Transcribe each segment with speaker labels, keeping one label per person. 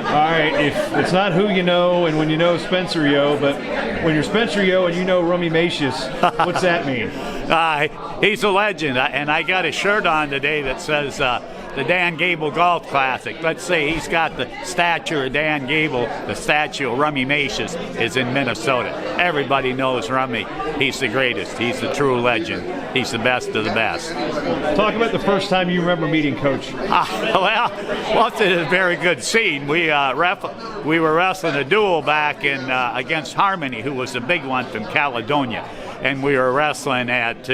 Speaker 1: All right, if it's not who you know and when you know Spencer Yohe, but when you're Spencer Yohe and you know Rummy Macias, what's that mean?
Speaker 2: He's a legend, and I got a shirt on today that says the Dan Gable Golf Classic. Let's say he's got the statue of Dan Gable, the statue of Rummy Macias is in Minnesota. Everybody knows Rummy. He's the greatest. He's the true legend. He's the best of the best.
Speaker 1: Talk about the first time you remember meeting Coach.
Speaker 2: Well, it's a very good scene. We were wrestling a duel back in against Harmony, who was the big one from Caledonia, and we were wrestling at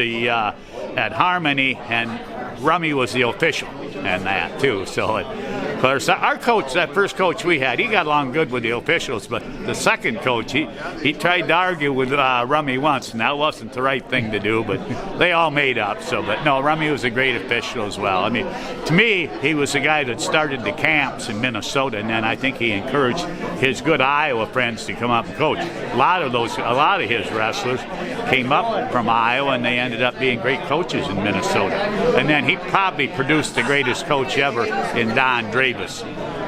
Speaker 2: Harmony, and Rummy was the official and that too. So of course, our coach, that first coach we had, he got along good with the officials, but the second coach, he tried to argue with Rummy once, and that wasn't the right thing to do, but they all made up. But no, Rummy was a great official as well. I mean, to me, he was the guy that started the camps in Minnesota, and then I think he encouraged his good Iowa friends to come up and coach. A lot of his wrestlers came up from Iowa, and they ended up being great coaches in Minnesota. And then he probably produced the greatest coach ever in Don Dravis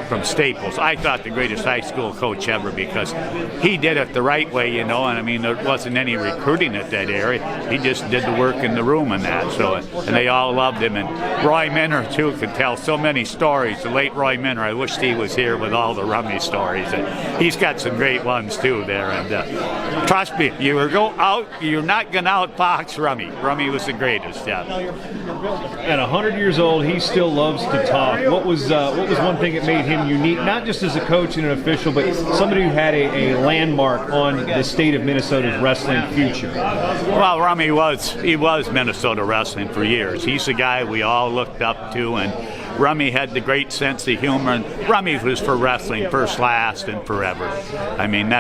Speaker 2: from Staples. I thought the greatest high school coach ever, because he did it the right way, and I mean, there wasn't any recruiting at that area. He just did the work in the room and that. So, and they all loved him. And Roy Minner too could tell so many stories. The late Roy Minner, I wished he was here with all the Rummy stories. And he's got some great ones too there. And trust me, you're not gonna outfox Rummy. Rummy was the greatest. Yeah.
Speaker 1: At 100 years old, he still loves to talk. What was one thing that made him unique, not just as a coach and an official, but somebody who had a landmark on the state of Minnesota's wrestling future?
Speaker 2: Well, Rummy was Minnesota wrestling for years. He's the guy we all looked up to, and Rummy had the great sense of humor, and Rummy was for wrestling first, last, and forever. I mean,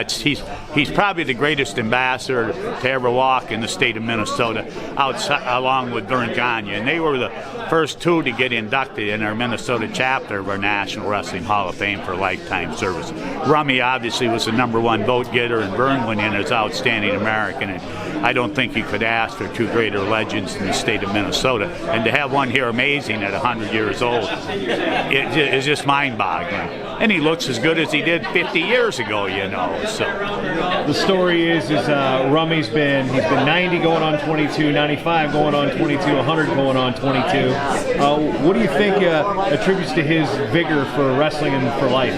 Speaker 2: he's probably the greatest ambassador to ever walk in the state of Minnesota, along with Vern Gagne. And they were the first two to get inducted in our Minnesota chapter of our National Wrestling Hall of Fame for lifetime service. Rummy obviously was the #1 vote getter, and Vern went in as outstanding American. And I don't think you could ask for two greater legends in the state of Minnesota. And to have one here amazing at 100 years old, it's just mind-boggling. And he looks as good as he did 50 years ago, So
Speaker 1: the story is Rummy's been 90 going on 22, 95 going on 22, 100 going on 22. What do you think attributes to his vigor for wrestling and for life?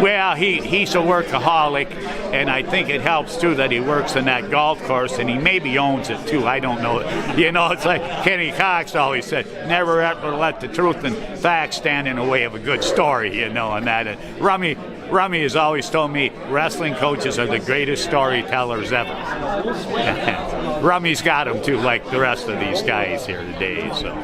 Speaker 2: Well, he's a workaholic, and I think it helps too that he works in that golf course, and he maybe owns it too. I don't know. It's like Kenny Cox always said, never ever let the truth and facts stand in the way of a good story, and that. And Rummy has always told me wrestling coaches are the greatest storytellers ever. Rummy's got them too, like the rest of these guys here today. So.